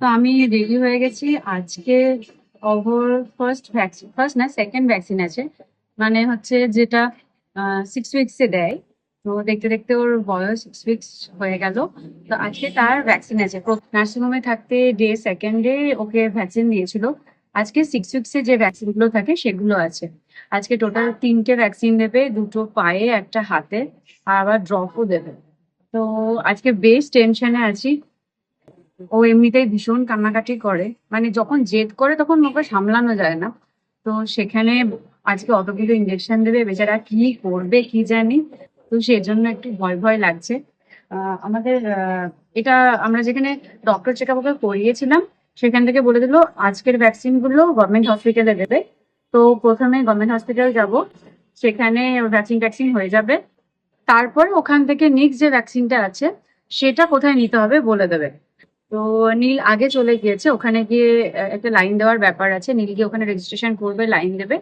তো আমি রেডি হয়ে গেছি আজকে। ওর ফার্স্ট না সেকেন্ড ভ্যাকসিন আছে, মানে হচ্ছে যেটা 6 উইক্সে দেয়। তো দেখতে দেখতে ওর বয়স 6 উইক্স হয়ে গেল। তো আজকে তার ভ্যাকসিন আছে। নার্সিংহোমে থাকতে ডে সেকেন্ডে ওকে ভ্যাকসিন দিয়েছিল। আজকে 6 উইক্সে যে ভ্যাকসিন গুলো থাকে সেগুলো আছে। আজকে টোটাল 3টে ভ্যাকসিন দেবে, 2টো পায়ে একটা হাতে, আর আবার ড্রপও দেবে। তো আজকে বেশ টেনশনে আছি। ও এমনিতেই ভীষণ কান্নাকাটি করে, মানে যখন জেদ করে তখন ওকে সামলানো যায় না। তো সেখানে আজকে অতগুলো ইঞ্জেকশন দেবে, বেচারা কি করবে কি জানি। তো সেজন্য একটু ভয় ভয় লাগছে। আমাদের এটা আমরা যেখানে ডক্টর চেক আপ ওকে করিয়েছিলাম, সেখান থেকে বলে দিল আজকের ভ্যাকসিন গুলো গভর্নমেন্ট হসপিটালে দেবে। তো প্রথমে গভর্নমেন্ট হসপিটাল যাব, সেখানে ভ্যাকসিন ট্যাকসিন হয়ে যাবে। তারপরে ওখান থেকে নেক্সট যে ভ্যাকসিনটা আছে সেটা কোথায় নিতে হবে বলে দেবে। তো নীল আগে চলে গিয়েছে, ওখানে গিয়ে একটা লাইন দেওয়ার ব্যাপার আছে। নীল গিয়ে ওখানে রেজিস্ট্রেশন করবে, লাইন দেবে।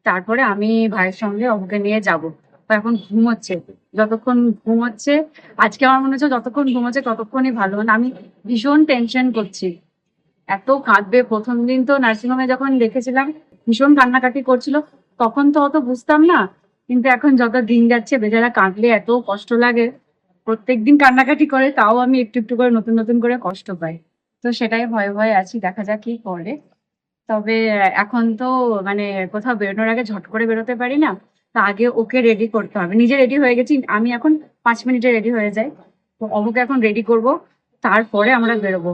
তারপরে আমি ভাইয়ের সঙ্গে ওকে নিয়ে যাব। ও এখন ঘুমোচ্ছে। যতক্ষণ ঘুমোচ্ছে, আজকে আমার মনে হচ্ছে যতক্ষণ ঘুমোচ্ছে ততক্ষণই ভালো। মানে আমি ভীষণ টেনশন করছি, এত কাঁদবে। প্রথম দিন তো নার্সিংহোমে যখন দেখেছিলাম ভীষণ কান্নাকাটি করছিল, তখন তো অত বুঝতাম না। কিন্তু এখন যত দিন যাচ্ছে বেচারা কাঁদলে এত কষ্ট লাগে। প্রত্যেকদিন কান্নাকাটি করে, তাও আমি একটু একটু করে নতুন নতুন করে কষ্ট পাই। তো সেটাই ভয়ে ভয়ে আছি, দেখা যাক কি করে। তবে এখন তো মানে কোথাও বেরোনোর আগে ঝট করে বেরোতে পারি না। তা আগে ওকে রেডি করতে হবে। নিজে রেডি হয়ে গেছি, আমি এখন 5 মিনিটে রেডি হয়ে যাই। তো অবুকে এখন রেডি করব, তারপরে আমরা বেরোবো।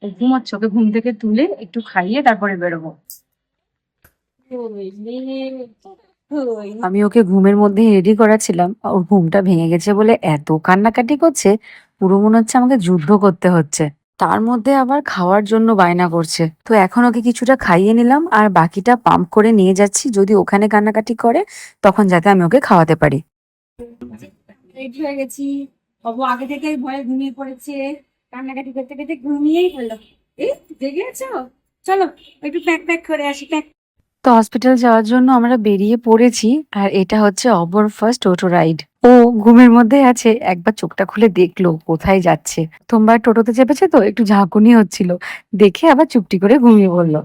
ও ঘুমাচ্ছে, ওকে ঘুম থেকে তুলে একটু খাইয়ে তারপরে বেরোবো। আমি ওকে ঘুমের মধ্যে রেডি করাচ্ছিলাম, ওর ঘুমটা ভেঙে গেছে বলে এত কান্নাকাটি করছে, পুরো মনে হচ্ছে আমাকে যুদ্ধ করতে হচ্ছে। তার মধ্যে আবার খাওয়ার জন্য বায়না করছে। তো এখন ওকে কিছুটা খাইয়ে নিলাম, আর বাকিটা পাম্প করে নিয়ে যাচ্ছি, যদি ওখানে কান্নাকাটি করে তখন যাতে আমি ওকে খাওয়াতে পারি। রেডি হয়ে গেছি। অবু আগে থেকেই ভয়ে ঘুমিয়ে পড়েছে, কান্নাকাটি করতে করতে ঘুমিয়েই হলো। এই জেগে আছো? চলো একটু প্যাক প্যাক করে আসি, প্যাক। তো হসপিটাল যাওয়ার জন্য আমরা বেরিয়ে পড়েছি। আর এটা হচ্ছে অবর ফার্স্ট টোটো রাইড। ও ঘুমের মধ্যে আছে, একবার চোখটা খুলে দেখলো কোথায় যাচ্ছে। প্রথমবার টোটোতে চেপেছে তো একটু ঝাঁকুনি হচ্ছিল, দেখে আবার চুপটি করে ঘুমিয়ে পড়লো।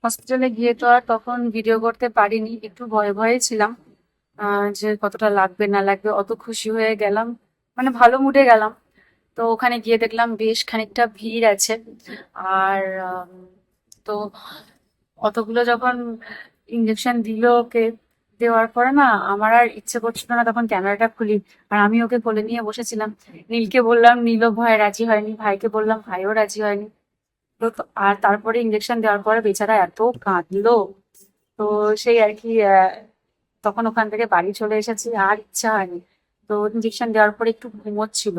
হসপিটালে গিয়ে তো আর তখন ভিডিও করতে পারিনি, একটু ভয়ে ভয়ে ছিলাম। যে কতটা লাগবে না লাগবে। অত খুশি হয়ে গেলাম, মানে ভালো মুডে গেলাম। তো ওখানে গিয়ে দেখলাম বেশ খানিকটা ভিড় আছে। আর তো অতগুলো যখন ইঞ্জেকশন দিল ওকে, দেওয়ার পরে না আমার আর ইচ্ছে করছিল না তখন ক্যামেরাটা খুলি। আর আমি ওকে কোলে নিয়ে বসেছিলাম। নীলকে বললাম, নীলও ভয় রাজি হয়নি। ভাইকে বললাম, ভাইও রাজি হয়নি। আর তারপরে ইঞ্জেকশন দেওয়ার পরে বেচারা এত কাঁদলো। তো সেই আর কি তখন ওখান থেকে বাড়ি চলে এসেছি, আর ইচ্ছা হয়নি। তো ইঞ্জেকশন দেওয়ার পরে একটু ঘুমোচ্ছিল,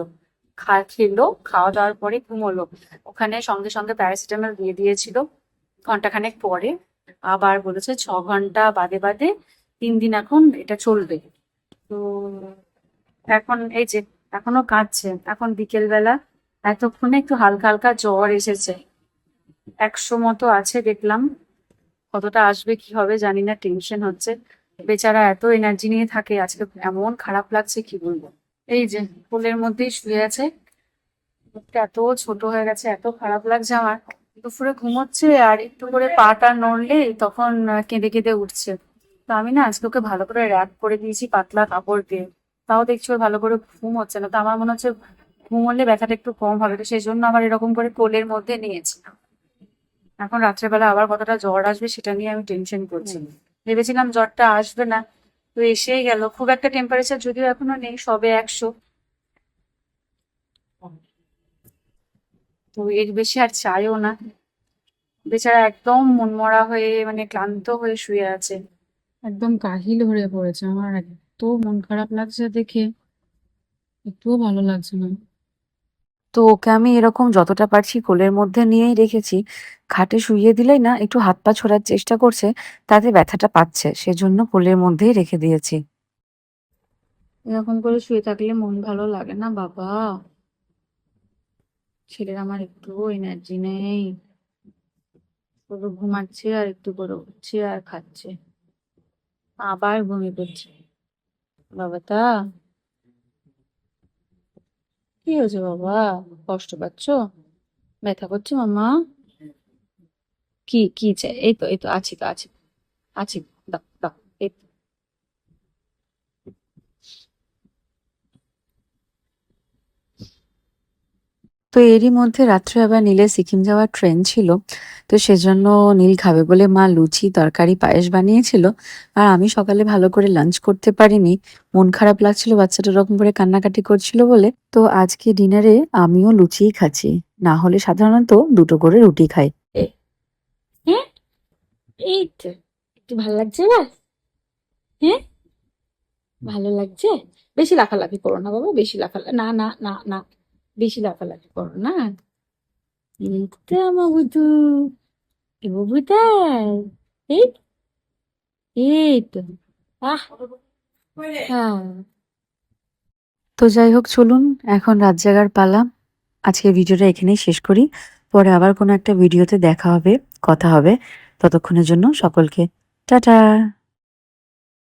খেলো, খাওয়া দাওয়ার পরে ঘুমোলো। ওখানে সঙ্গে সঙ্গে প্যারাসিটামল দিয়ে দিয়েছিল। ঘন্টাখানেক পরে আবার বলেছে 6 ঘন্টা বাদে বাদে 3 দিন এখন এটা চলবে। তো এখন এই যে এখনো কাঁদছে। এখন বিকেল বেলা, এতক্ষণে একটু হালকা হালকা জ্বর এসেছে। 100 মতো আছে দেখলাম। কতটা আসবে কি হবে জানি না, টেনশন হচ্ছে। বেচারা এত এনার্জি নিয়ে থাকে, আজকে এমন খারাপ লাগছে কি বলবো। এই যে কোলের মধ্যেই শুয়ে আছে, মুখটা এত ছোট হয়ে গেছে, এত খারাপ লাগছে আমার। দুপুরে ঘুমোচ্ছে আর একটু করে পাটা নড়লেই তখন কেঁদে কেঁদে উঠছে। তো আমি না আজকে ওকে ভালো করে র্যাপ করে দিয়েছি পাতলা কাপড় দিয়ে। তাও দেখছি ওর ভালো করে ঘুম হচ্ছে না। তো আমার মনে হচ্ছে ঘুমোলে ব্যথাটা একটু কম হবে, তো সেই জন্য আমার এরকম করে কোলের মধ্যে নিয়েছি। এখন রাত্রেবেলা আবার কতটা জ্বর আসবে সেটা নিয়ে আমি টেনশন করছি। ভেবেছিলাম জ্বরটা আসবে না, তো এসেই গেল। খুব একটা টেম্পারেচার যদিও এখনো নেই, সবে 100। তো এর বেশি আর চাইও না। বেচারা একদম মনমরা হয়ে, মানে ক্লান্ত হয়ে শুয়ে আছে। একদম কাহিল হয়ে পড়েছে। আমার এত মন খারাপ লাগছে দেখে, একটুও ভালো লাগছে না। তো ওকে আমি এরকম যতটা পারছি কোলের মধ্যে নিয়েই রেখেছি। খাটে শুইয়ে দিলেই না একটু হাত পা ছোড়ার চেষ্টা করছে, তাতে ব্যথাটা পাচ্ছে, সেজন্য কোলের মধ্যেই রেখে দিয়েছি। এরকম করে শুয়ে থাকলে মন ভালো লাগে না বাবা। ছেলের আমার একটু এনার্জি নেই, শুধু ঘুমাচ্ছে আর একটু করে উঠছে আর খাচ্ছে, আবার ঘুমিয়ে পড়ছে। বাবাটা কি হয়েছে বাবা? কষ্ট পাচ্ছ? ব্যথা করছে মামা? কি চাই? এই তো আছি। দাও দাও। এই তো। তো এরই মধ্যে রাত্রে আবার নীলের সিকিম যাওয়ার ট্রেন ছিল। তো সেজন্য নীল খাবে বলে মা লুচি তরকারি পায়েস বানিয়েছিল। আর আমি সকালে ভালো করে লাঞ্চ করতে পারিনি। মন খারাপ লাগছিল, বাচ্চাটা ওরকম করে কান্নাকাটি করছিল বলে। তো আজকে ডিনারে আমিও লুচিই খাচ্ছি, না হলে সাধারণত দুটো করে রুটি খাই। হ্যাঁ, এই তো একটু ভালো লাগছে না? হ্যাঁ, ভালো লাগছে। বেশি লাফালাফি করো না বাবা, বেশি না, বেশি লাফালাফি করো না। এই তো আমার বুধু, এ বুবু তাই। এই এই তো। আহ, হ্যাঁ। তো যাই হোক, চলুন এখন রাত জাগার পালা। আজকের ভিডিওটা এখানেই শেষ করি। পরে আবার কোনো একটা ভিডিওতে দেখা হবে, কথা হবে। ততক্ষণের জন্য সকলকে টাটা।